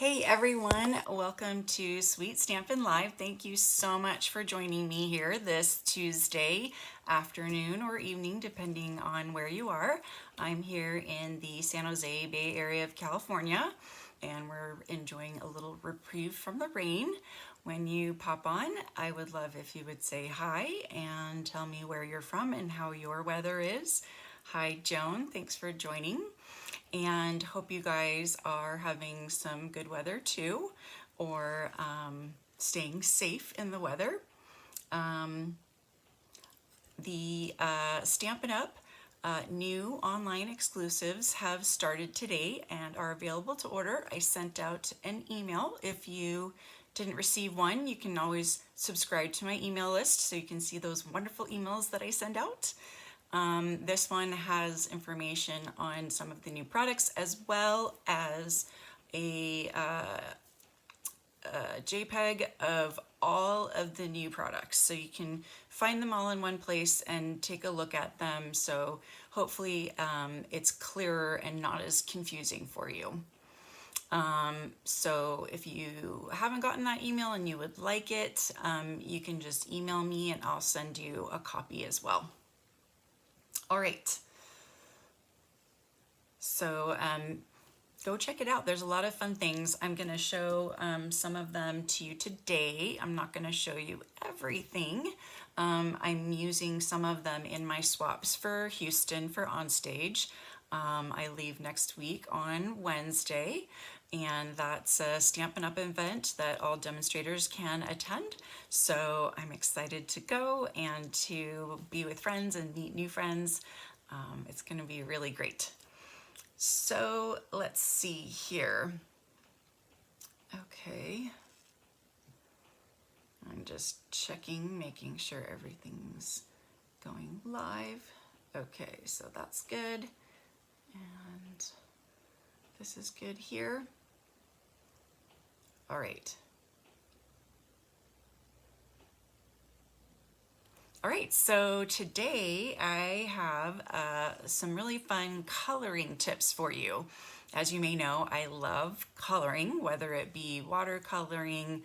Hey everyone, welcome to Sweet Stampin' Live. Thank you so much for joining me here this Tuesday afternoon or evening, depending on where you are. I'm here in the San Jose Bay Area of California, and we're enjoying a little reprieve from the rain. When you pop on, I would love if you would say hi and tell me where you're from and how your weather is. Hi Joan, thanks for joining. And hope you guys are having some good weather too, or staying safe in the weather. The Stampin' Up! New online exclusives have started today and are available to order. I sent out an email. If you didn't receive one, you can always subscribe to my email list so you can see those wonderful emails that I send out. This one has information on some of the new products as well as a JPEG of all of the new products. So you can find them all in one place and take a look at them. So hopefully it's clearer and not as confusing for you. So if you haven't gotten that email and you would like it, you can just email me and I'll send you a copy as well. All right, so go check it out. There's a lot of fun things. I'm going to show some of them to you today. I'm not going to show you everything. I'm using some of them in my swaps for Houston for Onstage. I leave next week on Wednesday, and that's a Stampin' Up! Event that all demonstrators can attend. So I'm excited to go and to be with friends and meet new friends. It's going to be really great. So let's see here. Okay. I'm just checking, making sure everything's going live. Okay, so that's good. And this is good here. All right. All right, so today I have some really fun coloring tips for you. As you may know, I love coloring, whether it be watercoloring,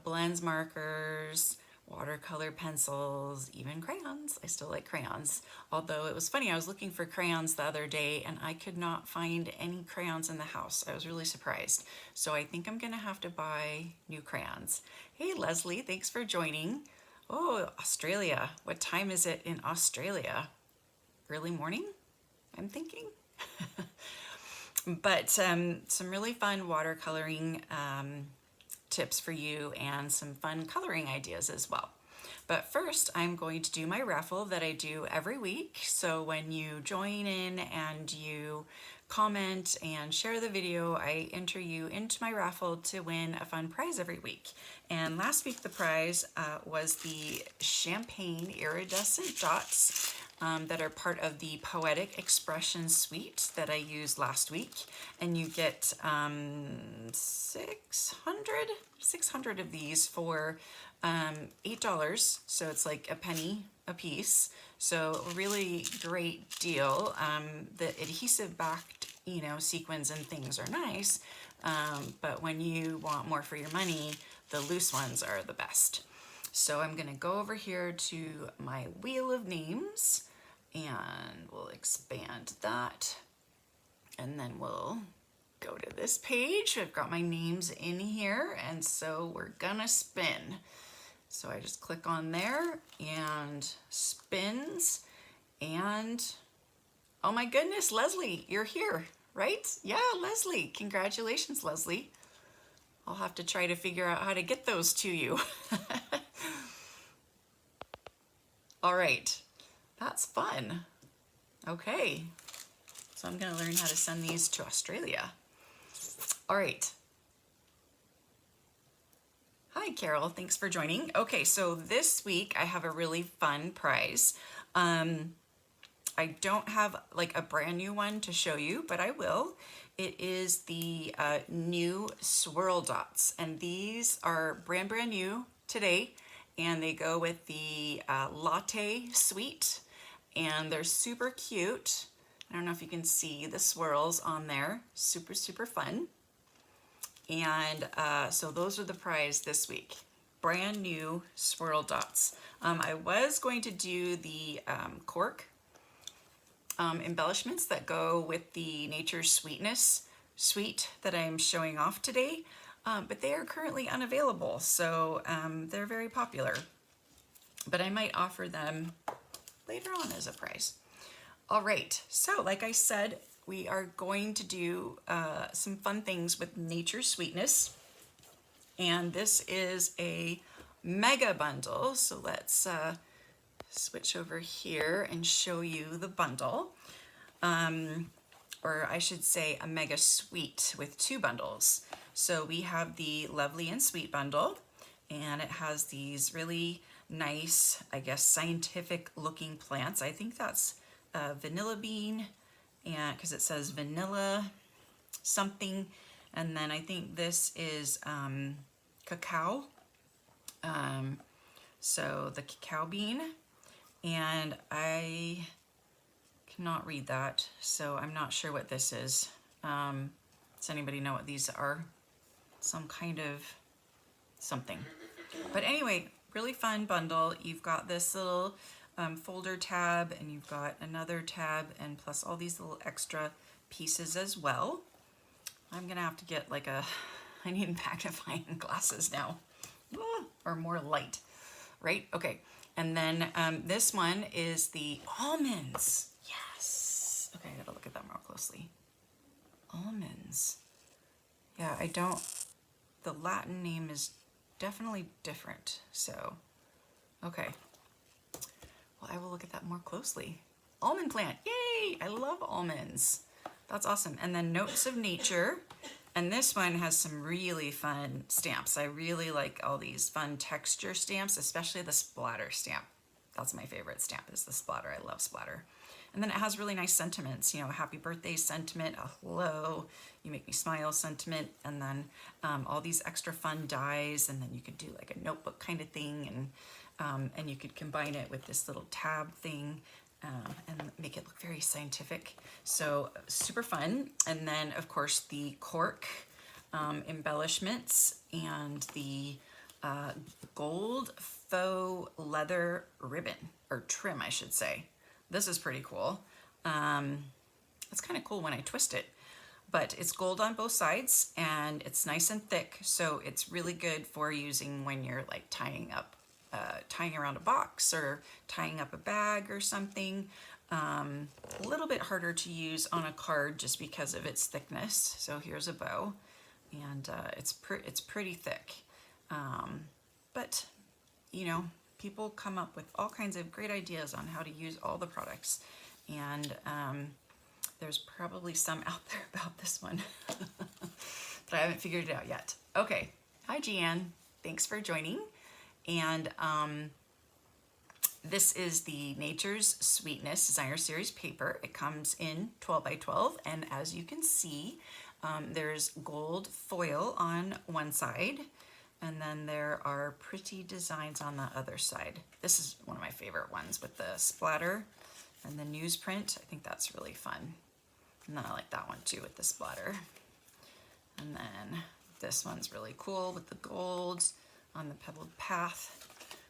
blends, markers, watercolor pencils, even crayons. I still like crayons. Although it was funny, I was looking for crayons the other day and I could not find any crayons in the house. I was really surprised. So I think I'm gonna have to buy new crayons. Hey Leslie, thanks for joining. Oh, Australia. What time is it in Australia? Early morning, I'm thinking. But some really fun watercoloring tips for you and some fun coloring ideas as well. But first, I'm going to do my raffle that I do every week. So when you join in and you comment and share the video, I enter you into my raffle to win a fun prize every week. And last week the prize was the champagne iridescent dots that are part of the Poetic Expression Suite that I used last week. And you get 600 of these for $8. So it's like a penny a piece. So really great deal. The adhesive backed, sequins and things are nice. But when you want more for your money, the loose ones are the best. So I'm going to go over here to my wheel of names and we'll expand that. And then we'll go to this page. I've got my names in here, and so we're gonna spin. So I just click on there and spins, and oh my goodness, Leslie, you're here, right? Yeah, Leslie, congratulations, Leslie. I'll have to try to figure out how to get those to you. All right, that's fun. Okay, so I'm gonna learn how to send these to Australia. All right. Hi, Carol. Thanks for joining. Okay, so this week I have a really fun prize. I don't have like a brand new one to show you, but I will. It is the new swirl dots, and these are brand new today, and they go with the latte suite, and they're super cute. I don't know if you can see the swirls on there. Super, super fun. And so those are the prize this week. Brand new swirl dots. I was going to do the cork embellishments that go with the Nature's Sweetness suite that I'm showing off today, but they are currently unavailable, so they're very popular. But I might offer them later on as a prize. All right, so like I said, we are going to do some fun things with Nature's Sweetness. And this is a mega bundle, so let's switch over here and show you the bundle. Or I should say a mega suite with 2 bundles. So we have the Lovely and Sweet bundle, and it has these really nice, I guess, scientific looking plants. I think that's vanilla bean, and because it says vanilla something, and then I think this is cacao. So the cacao bean, and I cannot read that, so I'm not sure what this is. Does anybody know what these are? Some kind of something. But anyway, really fun bundle. You've got this little folder tab, and you've got another tab, and plus all these little extra pieces as well. I'm gonna have to get like I need magnifying glasses now, or more light, right? Okay, and then this one is the almonds. Yes. Okay, I gotta look at that more closely. Almonds. Yeah, the Latin name is definitely different, so, okay. Well, I will look at that more closely. Almond plant, yay! I love almonds. That's awesome. And then Notes of Nature. And this one has some really fun stamps. I really like all these fun texture stamps, especially the splatter stamp. That's my favorite stamp, is the splatter. I love splatter. And then it has really nice sentiments, you know, happy birthday sentiment, a hello, you make me smile sentiment, and then all these extra fun dies, and then you could do like a notebook kind of thing, and you could combine it with this little tab thing, and make it look very scientific. So super fun. And then of course the cork embellishments and the gold faux leather ribbon, or trim I should say. This is pretty cool. It's kind of cool when I twist it, but it's gold on both sides and it's nice and thick, so it's really good for using when you're like tying around a box or tying up a bag or something. A little bit harder to use on a card just because of its thickness. So here's a bow, and it's pretty thick, but you know, people come up with all kinds of great ideas on how to use all the products, and there's probably some out there about this one, but I haven't figured it out yet. Okay, hi Jeanne, thanks for joining. And this is the Nature's Sweetness Designer Series paper. It comes in 12 by 12, and as you can see, there's gold foil on one side, and then there are pretty designs on the other side. This is one of my favorite ones with the splatter and the newsprint. I think that's really fun. And then I like that one too with the splatter. And then this one's really cool with the golds on the petaled path.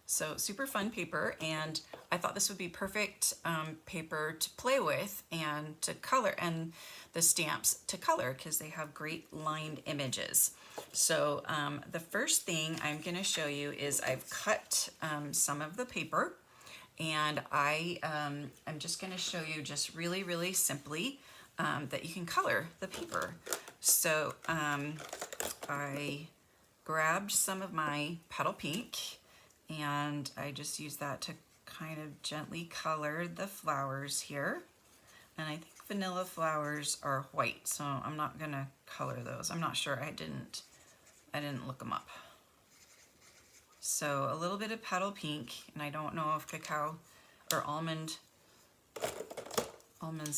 So super fun paper, and I thought this would be perfect paper to play with and to color, and the stamps to color, because they have great lined images. So the first thing I'm going to show you is I've cut some of the paper, and I'm just going to show you just really simply that you can color the paper. So I grabbed some of my petal pink, and I just used that to kind of gently color the flowers here. And I think vanilla flowers are white, so I'm not gonna color those. I'm not sure, I didn't look them up. So a little bit of petal pink, and I don't know if cacao or almonds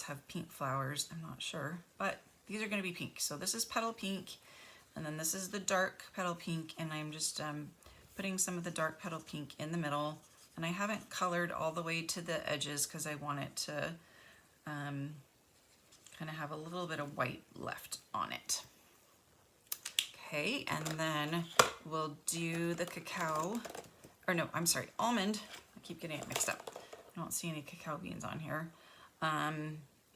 have pink flowers, I'm not sure, but these are gonna be pink. So this is petal pink, and then this is the dark petal pink, and I'm just putting some of the dark petal pink in the middle, and I haven't colored all the way to the edges because I want it to kind of have a little bit of white left on it. Okay, and then we'll do the cacao, or no, I'm sorry, almond. I keep getting it mixed up. I don't see any cacao beans on here.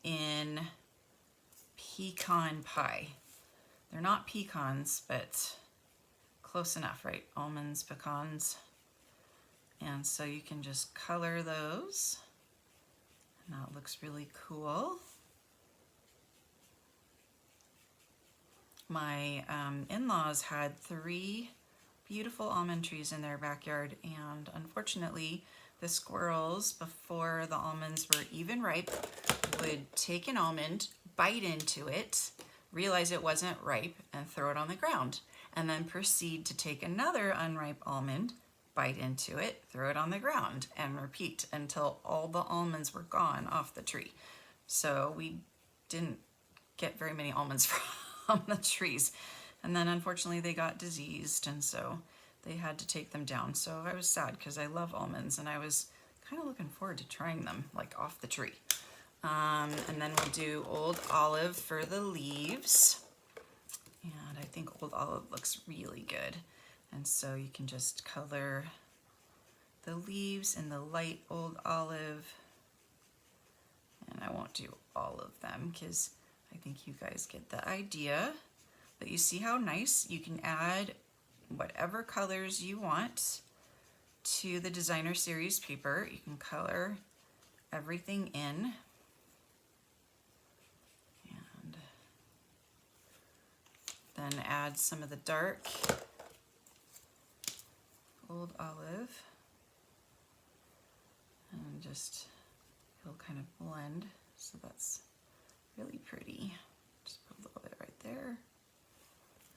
In pecan pie. They're not pecans, but close enough, right? Almonds, pecans. And so you can just color those. And that looks really cool. My in-laws had 3 beautiful almond trees in their backyard, and unfortunately the squirrels, before the almonds were even ripe, would take an almond, bite into it, realize it wasn't ripe, and throw it on the ground, and then proceed to take another unripe almond, bite into it, throw it on the ground, and repeat until all the almonds were gone off the tree. So we didn't get very many almonds from the trees. And then unfortunately they got diseased, and so they had to take them down. So I was sad because I love almonds and I was kind of looking forward to trying them like off the tree. And then we'll do Old Olive for the leaves. And I think Old Olive looks really good. And so you can just color the leaves in the light Old Olive. And I won't do all of them because I think you guys get the idea. But you see how nice? You can add whatever colors you want to the designer series paper. You can color everything in. And then add some of the dark Old Olive. And just, it'll kind of blend. So that's really pretty. Just put a little bit right there.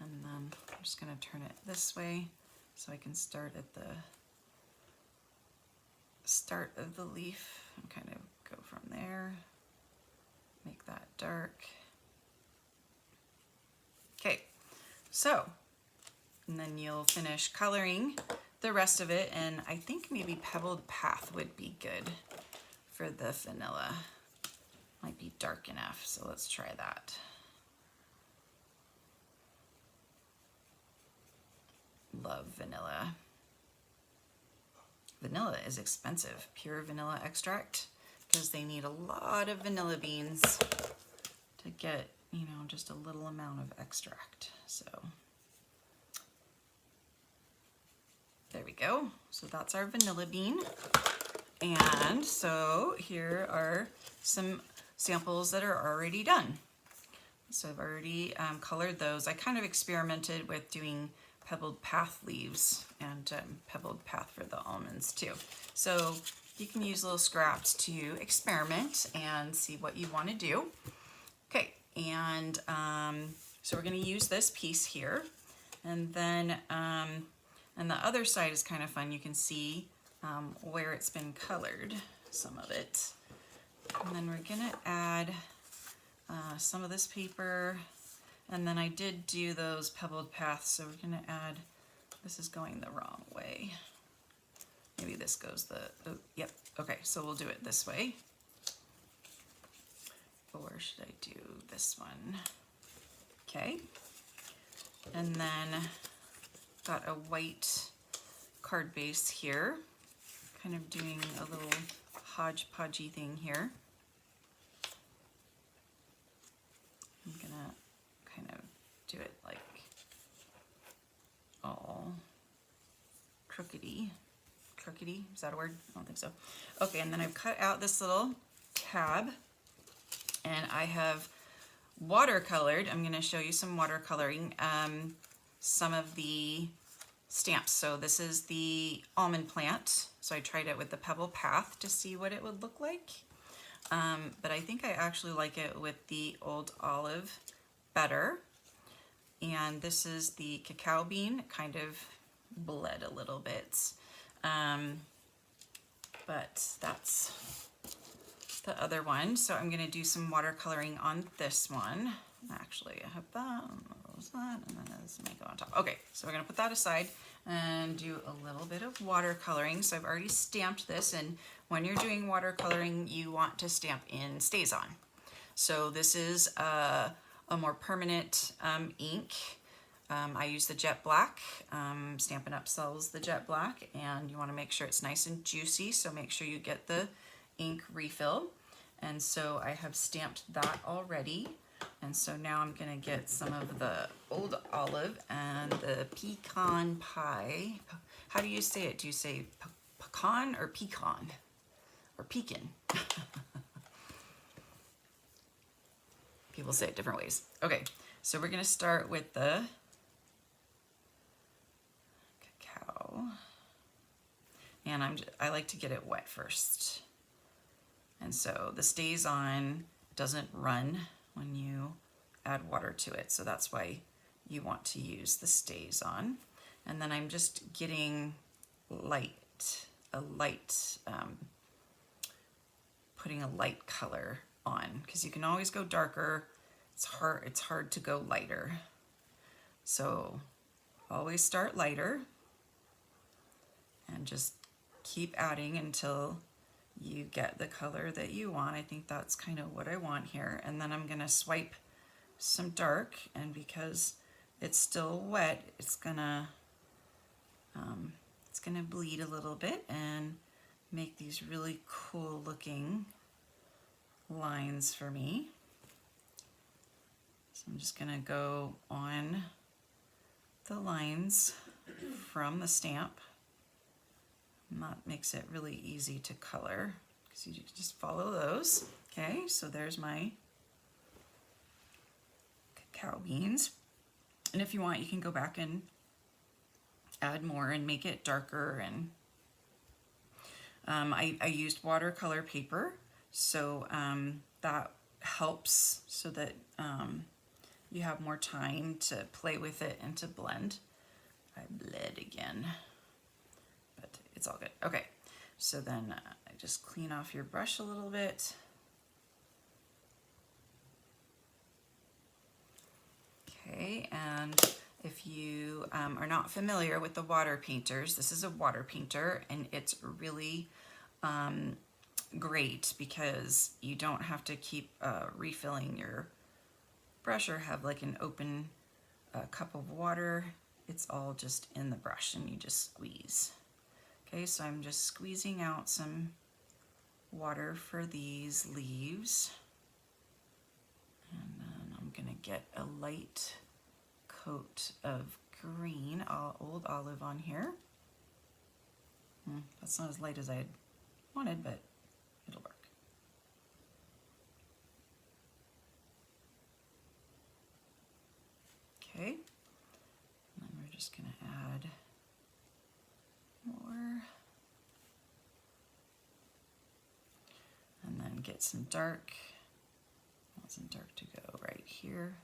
And then I'm just going to turn it this way so I can start at the start of the leaf and kind of go from there. Make that dark. Okay, so, and then you'll finish coloring the rest of it, and I think maybe Pebbled Path would be good for the vanilla. Might be dark enough, so let's try that. Love vanilla. Vanilla is expensive. Pure vanilla extract, because they need a lot of vanilla beans to get, you know, just a little amount of extract. So there we go. So that's our vanilla bean. And so here are some samples that are already done. So I've already colored those. I kind of experimented with doing Pebbled Path leaves and Pebbled Path for the almonds too. So you can use little scraps to experiment and see what you want to do. Okay, and so we're going to use this piece here, and then and the other side is kind of fun. You can see where it's been colored, some of it. And then we're going to add some of this paper. And then I did do those Pebbled Paths, so we're going to add, this is going the wrong way. Maybe this goes the, oh, yep, okay, so we'll do it this way. Or should I do this one? Okay. And then got a white card base here, kind of doing a little hodgepodgey thing here. I'm gonna kind of do it like all crookedy, is that a word? I don't think so. Okay, and then I've cut out this little tab, and I have watercolored. I'm going to show you some watercoloring, some of the stamps. So this is the almond plant. So I tried it with the Pebble Path to see what it would look like. But I think I actually like it with the Old Olive better. And this is the cacao bean. It kind of bled a little bit. But that's the other one. So I'm going to do some watercoloring on this one. Actually, I have that, and then this may go on top. Okay, so we're going to put that aside and do a little bit of watercoloring. So I've already stamped this, and when you're doing watercoloring, you want to stamp in Stays On. So this is a more permanent ink. I use the jet black. Stampin' Up! Sells the jet black, and you want to make sure it's nice and juicy, so make sure you get the ink refill. And so I have stamped that already. And so now I'm going to get some of the Old Olive and the pecan pie. How do you say it? Do you say pecan or pecan? Or pecan? People say it different ways. Okay, so we're going to start with the cacao. And I like to get it wet first. And so the Stays On doesn't run when you add water to it. So that's why you want to use the Stays On. And then I'm just getting putting a light color on, because you can always go darker. It's hard to go lighter. So always start lighter and just keep adding until you get the color that you want. I think that's kind of what I want here. And then I'm gonna swipe some dark, and because it's still wet, it's gonna bleed a little bit and make these really cool looking lines for me. So I'm just gonna go on the lines from the stamp. And that makes it really easy to color, because you just follow those. Okay, so there's my cacao beans. And if you want, you can go back and add more and make it darker. And I used watercolor paper, so that helps so that you have more time to play with it and to blend. I bled again, but it's all good. Okay, so then I just clean off your brush a little bit. Okay, and if you are not familiar with the water painters, this is a water painter, and it's really great because you don't have to keep refilling your brush or have like an open cup of water. It's all just in the brush and you just squeeze. Okay, so I'm just squeezing out some water for these leaves. And then I'm gonna get a light coat of green, Old Olive on here. That's not as light as I had wanted, but it'll work. Okay, and then we're just gonna add more. And then get some dark. I want some dark to go right here.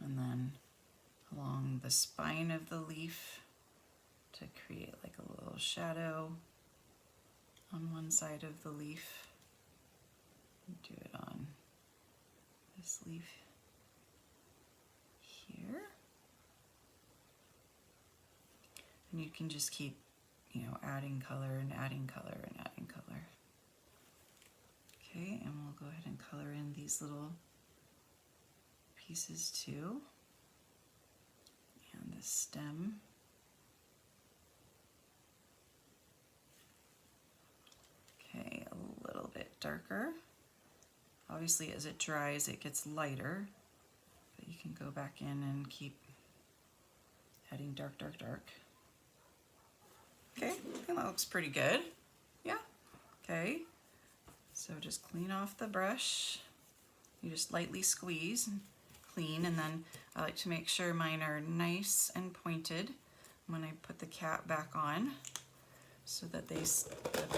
And then along the spine of the leaf to create like a little shadow on one side of the leaf. Do it on this leaf here. And you can just keep, adding color and adding color and adding color. Okay, and we'll go ahead and color in these little pieces too. And the stem. Okay, a little bit darker. Obviously, as it dries, it gets lighter, but you can go back in and keep adding dark, dark, dark. Okay, I think that looks pretty good. Yeah, okay. So just clean off the brush. You just lightly squeeze and clean, and then I like to make sure mine are nice and pointed when I put the cap back on, so that the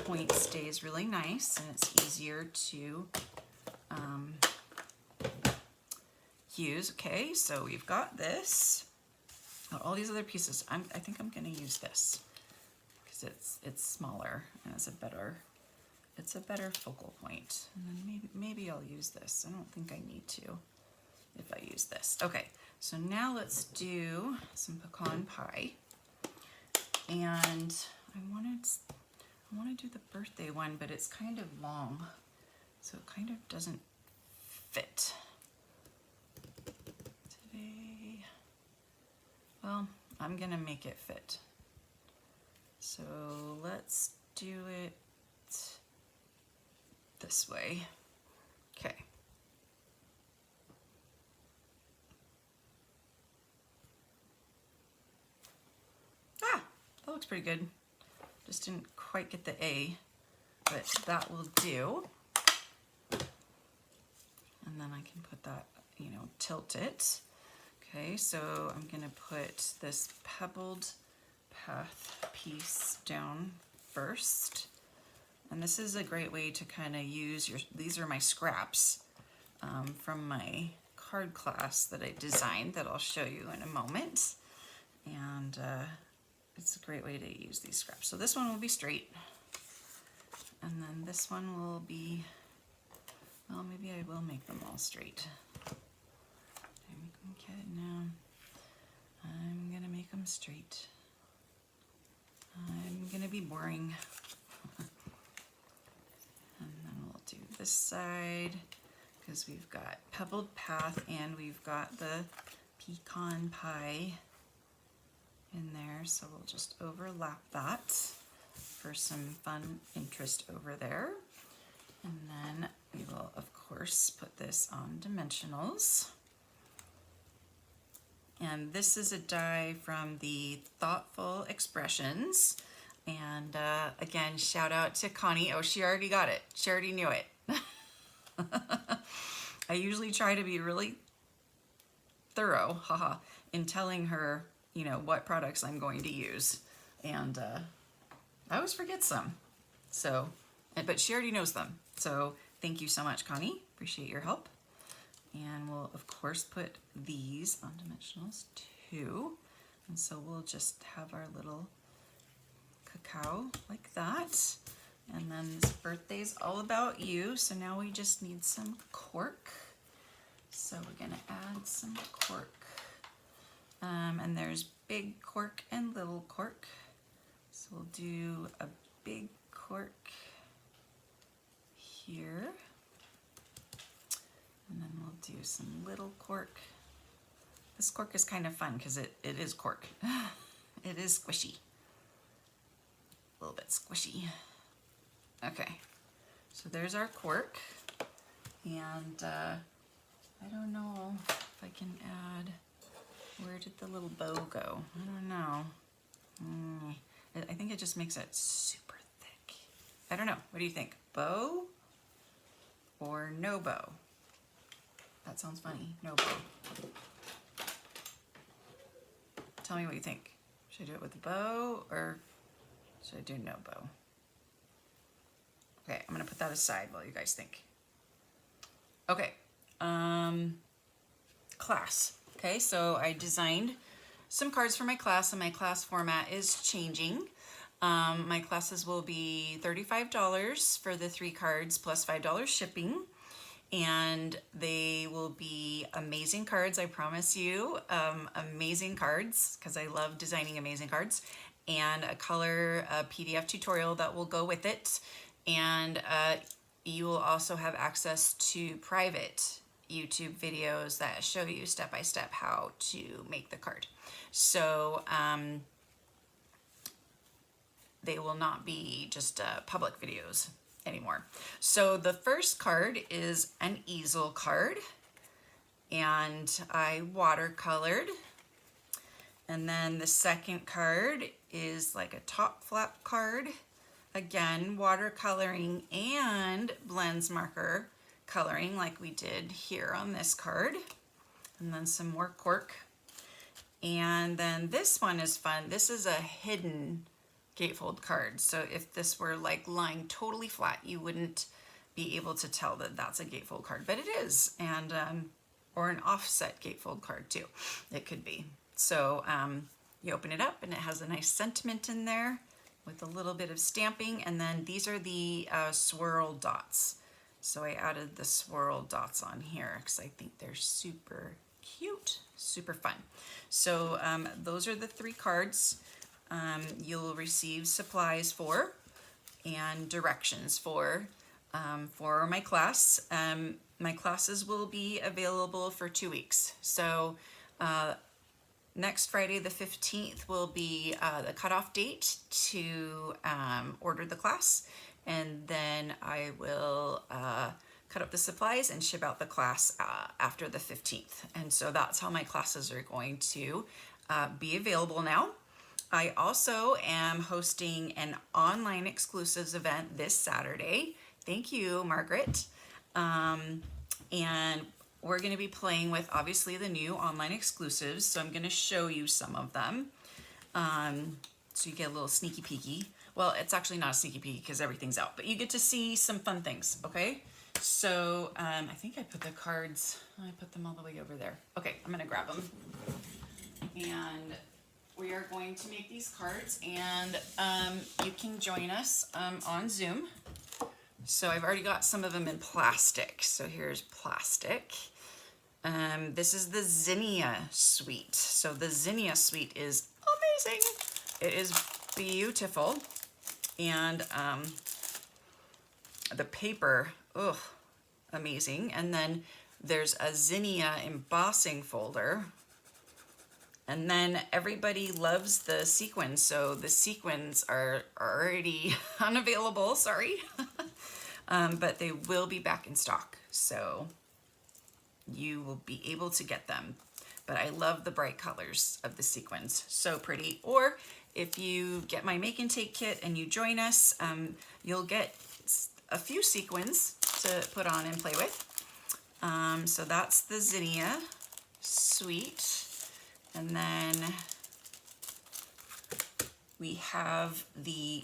point stays really nice and it's easier to use. Okay, so we've got this. All these other pieces, I think I'm going to use this because it's smaller and it's a better focal point. And then maybe I'll use this. I don't think I need to if I use this. Okay, so now let's do some pecan pie. And I want to do the birthday one, but it's kind of long, so it kind of doesn't fit. Well, I'm gonna make it fit. So let's do it this way. Okay. Ah, that looks pretty good. Just didn't quite get the A, but that will do. And then I can put that, you know, tilt it. Okay, so I'm gonna put this pebbled path piece down first. And this is a great way to kind of use these are my scraps from my card class that I designed that I'll show you in a moment. And it's a great way to use these scraps. So this one will be straight. And then this one will be, well, maybe I will make them all straight. Okay, now I'm gonna make them straight. I'm gonna be boring. And then we'll do this side because we've got pebbled path and we've got the pecan pie in there. So we'll just overlap that for some fun interest over there. And then we will, of course, put this on dimensionals. And this is a die from the Thoughtful Expressions. And again, shout out to Connie. Oh, she already got it. She already knew it. I usually try to be really thorough, haha, in telling her, you know, what products I'm going to use. And I always forget some. So, but she already knows them. So thank you so much, Connie. Appreciate your help. And we'll, of course, put these on dimensionals too. And so we'll just have our little cacao like that. And then this birthday's all about you. So now we just need some cork. So we're gonna add some cork. And there's big cork and little cork. So we'll do a big cork here. And then we'll do some little cork. This cork is kind of fun because it is cork. It is squishy. A little bit squishy. Okay, so there's our cork. And I don't know if I can add, where did the little bow go? I don't know. I think it just makes it super thick. I don't know, what do you think? Bow or no bow? That sounds funny. No bow. Tell me what you think. Should I do it with a bow or should I do no bow? Okay, I'm gonna put that aside while you guys think. Okay, class. Okay, so I designed some cards for my class and my class format is changing. My classes will be $35 for the 3 cards plus $5 shipping. And they will be amazing cards, I promise you. Amazing cards, because I love designing amazing cards. And a color PDF tutorial that will go with it. And you will also have access to private YouTube videos that show you step by step how to make the card. So they will not be just public videos anymore. So the first card is an easel card, and I watercolored. And then the second card is like a top flap card, again watercoloring and blends marker coloring like we did here on this card. And then some more cork. And then this one is fun. This is a hidden gatefold card. So if this were like lying totally flat, you wouldn't be able to tell that that's a gatefold card, but it is. And or an offset gatefold card too, it could be. So you open it up and it has a nice sentiment in there with a little bit of stamping. And then these are the swirl dots. So I added the swirl dots on here because I think they're super cute, super fun. So those are the 3 cards you'll receive supplies for and directions for my class. My classes will be available for 2 weeks. So next Friday the 15th will be the cutoff date to order the class, and then I will cut up the supplies and ship out the class after the 15th. And so that's how my classes are going to be available now. I also am hosting an online exclusives event this Saturday. Thank you, Margaret. And we're going to be playing with obviously the new online exclusives. So I'm going to show you some of them. So you get a little sneaky peeky. Well, it's actually not a sneaky peeky because everything's out, but you get to see some fun things, okay? So I think I put the cards, I put them all the way over there. Okay, I'm going to grab them. And we are going to make these cards, and you can join us on Zoom. So I've already got some of them in plastic. So here's plastic. This is the Zinnia Suite. So the Zinnia Suite is amazing. It is beautiful. And the paper, amazing. And then there's a Zinnia embossing folder. And then everybody loves the sequins, so the sequins are already unavailable, sorry. But they will be back in stock, so you will be able to get them. But I love the bright colors of the sequins, so pretty. Or if you get my make and take kit and you join us, you'll get a few sequins to put on and play with. So that's the Zinnia Suite. And then we have the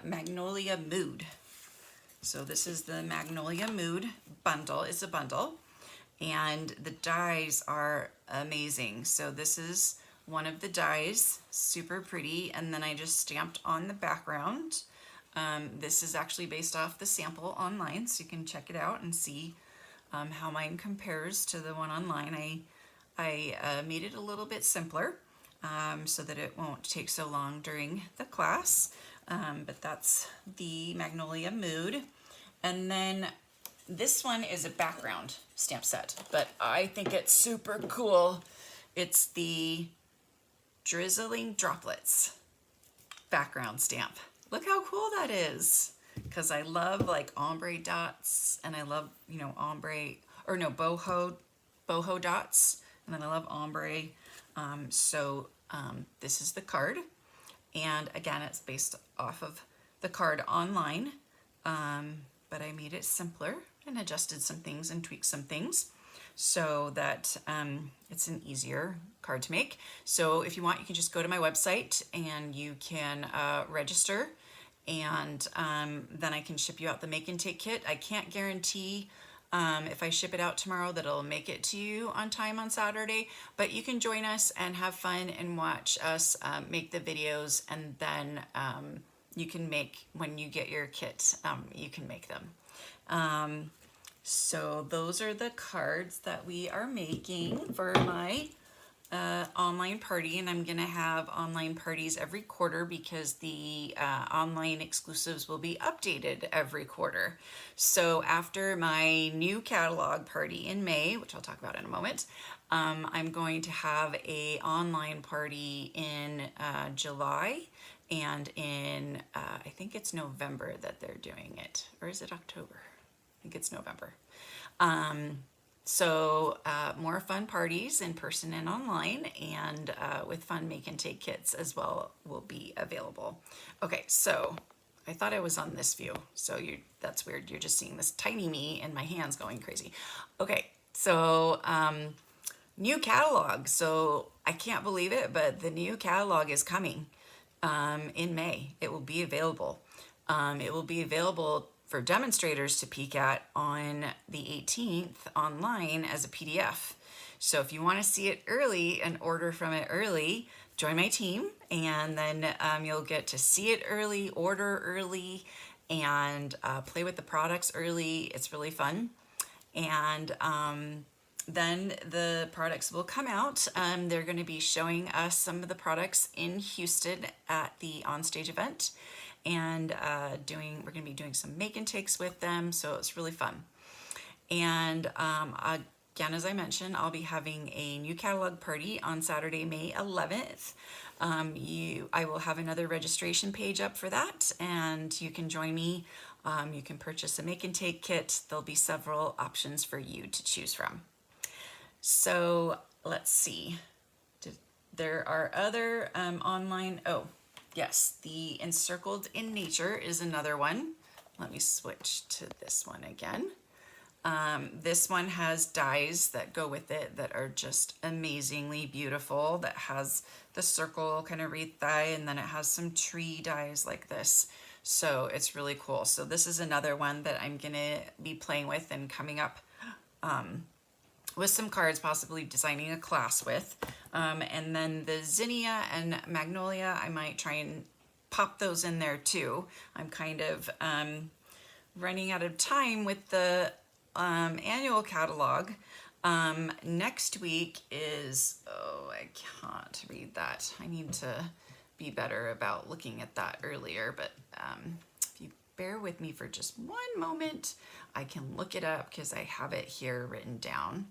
Magnolia Mood. So this is the Magnolia Mood bundle. It's a bundle. And the dies are amazing. So this is one of the dies, super pretty. And then I just stamped on the background. This is actually based off the sample online, so you can check it out and see how mine compares to the one online. I made it a little bit simpler so that it won't take so long during the class, but that's the Magnolia Mood. And then this one is a background stamp set, but I think it's super cool. It's the Drizzling Droplets background stamp. Look how cool that is, because I love like ombre dots, and I love, you know, boho dots. And then I love ombre. This is the card. And again, it's based off of the card online. But I made it simpler and adjusted some things and tweaked some things so that it's an easier card to make. So if you want, you can just go to my website and you can register. And then I can ship you out the make and take kit. I can't guarantee if I ship it out tomorrow that it'll make it to you on time on Saturday, but you can join us and have fun and watch us make the videos, and then you can make, when you get your kit, you can make them. So those are the cards that we are making for my online party, and I'm gonna have online parties every quarter because the online exclusives will be updated every quarter. So after my new catalog party in May, which I'll talk about in a moment, I'm going to have a online party in July, and in I think it's November that they're doing it, or is it October? I think it's November. So more fun parties in person and online, and with fun make and take kits as well will be available. Okay, so I thought I was on this view, so that's weird. You're just seeing this tiny me and my hands going crazy. Okay, so new catalog. So I can't believe it, but the new catalog is coming in May. It will be available. It will be available for demonstrators to peek at on the 18th online as a PDF. So if you want to see it early and order from it early, join my team, and then you'll get to see it early, order early, and play with the products early. It's really fun. And then the products will come out. They're going to be showing us some of the products in Houston at the onstage event, and we're going to be doing some make and takes with them, so it's really fun. And again, as I mentioned, I'll be having a new catalog party on Saturday, May 11th. I will have another registration page up for that, and you can join me. You can purchase a make and take kit. There'll be several options for you to choose from. So let's see. There are other online, oh yes, the Encircled in Nature is another one. Let me switch to this one again. This one has dies that go with it that are just amazingly beautiful, that has the circle kind of wreath die, and then it has some tree dies like this. So it's really cool. So this is another one that I'm gonna be playing with and coming up with some cards, possibly designing a class with. And then the Zinnia and Magnolia, I might try and pop those in there too. I'm kind of running out of time with the annual catalog. Next week is, oh, I can't read that. I need to be better about looking at that earlier, but if you bear with me for just one moment, I can look it up because I have it here written down.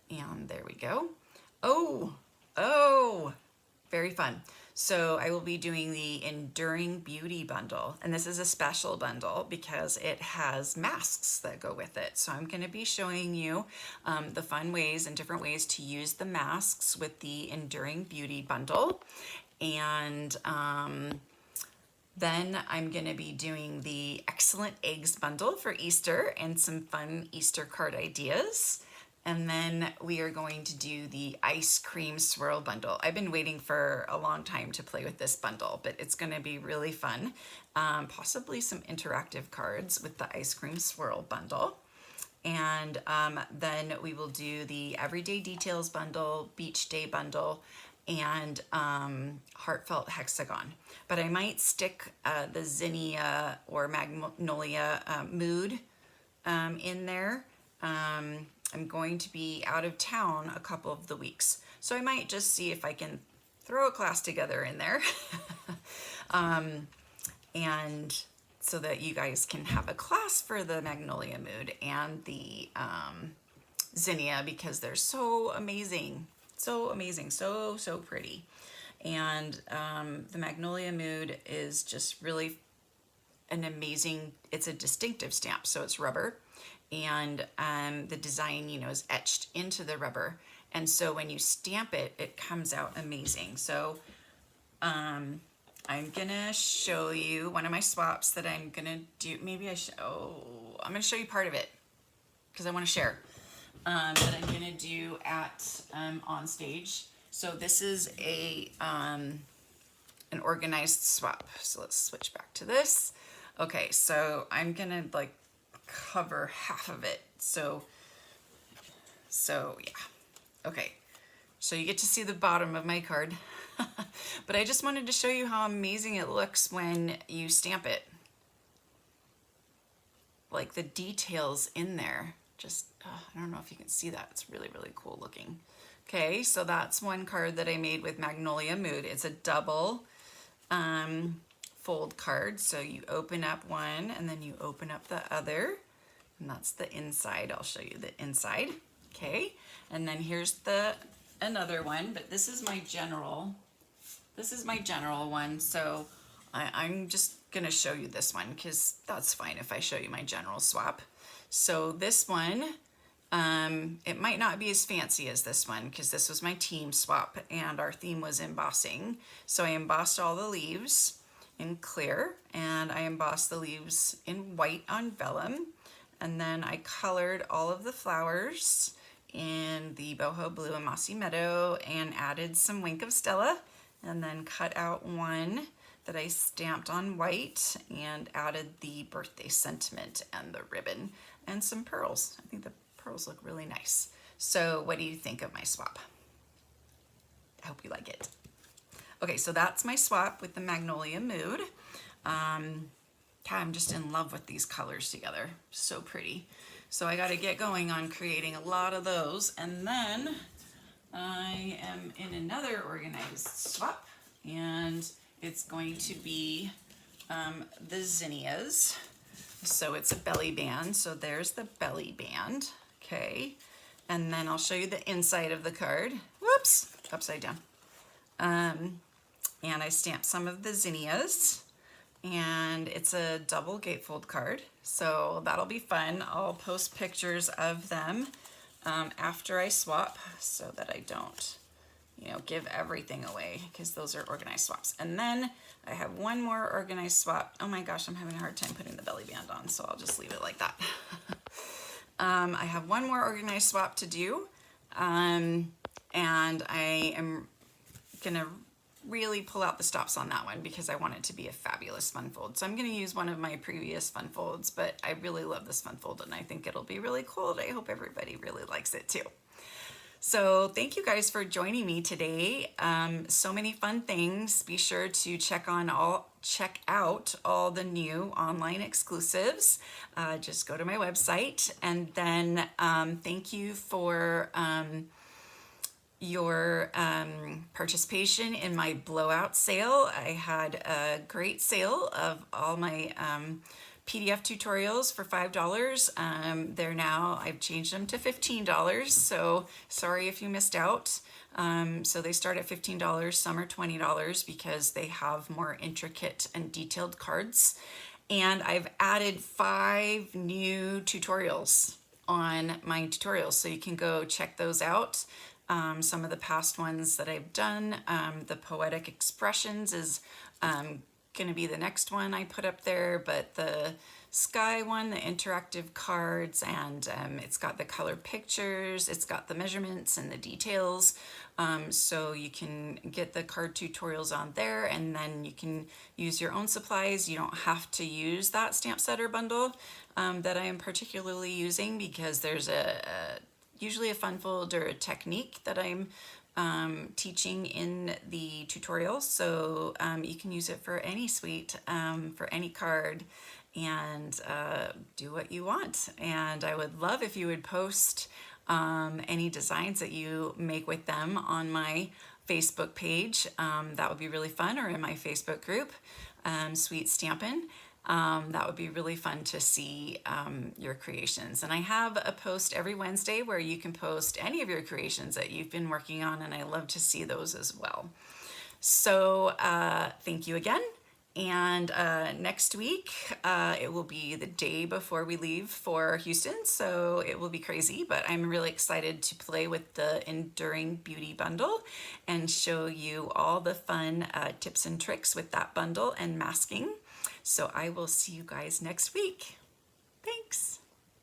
And there we go. Oh, very fun. So I will be doing the Enduring Beauty bundle, and this is a special bundle because it has masks that go with it. So I'm going to be showing you the fun ways and different ways to use the masks with the Enduring Beauty bundle. And then I'm going to be doing the Excellent Eggs bundle for Easter and some fun Easter card ideas. And then we are going to do the Ice Cream Swirl bundle. I've been waiting for a long time to play with this bundle, but it's going to be really fun. Possibly some interactive cards with the Ice Cream Swirl bundle. And then we will do the Everyday Details bundle, Beach Day bundle, and Heartfelt Hexagon. But I might stick the Zinnia or Magnolia mood in there. I'm going to be out of town a couple of the weeks, so I might just see if I can throw a class together in there and so that you guys can have a class for the Magnolia mood and the Zinnia, because they're so amazing, so pretty. And the Magnolia mood is just really an amazing, it's a distinctive stamp, so it's rubber. And the design, you know, is etched into the rubber, and so when you stamp it, it comes out amazing. So I'm gonna show you one of my swaps that I'm gonna do. Maybe I should, I'm gonna show you part of it because I want to share that I'm gonna do at on stage. So this is a an organized swap. So let's switch back to this. Okay, so I'm gonna like cover half of it. So yeah. Okay, so you get to see the bottom of my card. But I just wanted to show you how amazing it looks when you stamp it. Like the details in there, just, I don't know if you can see that. It's really cool looking. Okay, so that's one card that I made with Magnolia Mood. It's a double fold card. So you open up one and then you open up the other, and that's the inside. I'll show you the inside. Okay, and then here's another one, but this is my general one. So I'm just gonna show you this one because that's fine if I show you my general swap. So this one, it might not be as fancy as this one because this was my team swap and our theme was embossing. So I embossed all the leaves in clear, and I embossed the leaves in white on vellum, and then I colored all of the flowers in the boho blue and mossy meadow and added some Wink of Stella, and then cut out one that I stamped on white and added the birthday sentiment and the ribbon and some pearls. I think the pearls look really nice. So what do you think of my swap? I hope you like it. Okay, so that's my swap with the Magnolia Mood. I'm just in love with these colors together. So pretty. So I got to get going on creating a lot of those. And then I am in another organized swap, and it's going to be the zinnias. So it's a belly band. So there's the belly band. Okay. And then I'll show you the inside of the card. Whoops, upside down. And I stamped some of the zinnias, and it's a double gatefold card, so that'll be fun. I'll post pictures of them after I swap so that I don't, you know, give everything away, because those are organized swaps. And then I have one more organized swap. Oh my gosh, I'm having a hard time putting the belly band on, so I'll just leave it like that. I have one more organized swap to do, and I am gonna really pull out the stops on that one because I want it to be a fabulous fun fold. So I'm going to use one of my previous fun folds, but I really love this fun fold and I think it'll be really cool. And I hope everybody really likes it too. So thank you guys for joining me today. So many fun things. Be sure to check out all the new online exclusives. Just go to my website, and then thank you for your participation in my blowout sale. I had a great sale of all my PDF tutorials for $5. They're now, I've changed them to $15, so sorry if you missed out. So they start at $15, some are $20 because they have more intricate and detailed cards. And I've added 5 new tutorials on my tutorials, so you can go check those out. Some of the past ones that I've done, the Poetic Expressions is going to be the next one I put up there, but the Sky one, the interactive cards, and it's got the color pictures, it's got the measurements and the details, so you can get the card tutorials on there, and then you can use your own supplies. You don't have to use that stamp setter bundle that I am particularly using, because there's usually a fun fold or a technique that I'm teaching in the tutorial, so you can use it for any suite, for any card, and do what you want. And I would love if you would post any designs that you make with them on my Facebook page. That would be really fun, or in my Facebook group, Sweet Stampin'. That would be really fun to see your creations. And I have a post every Wednesday where you can post any of your creations that you've been working on, and I love to see those as well. So thank you again. And next week, it will be the day before we leave for Houston, so it will be crazy, but I'm really excited to play with the Enduring Beauty bundle and show you all the fun tips and tricks with that bundle and masking. So I will see you guys next week. Thanks.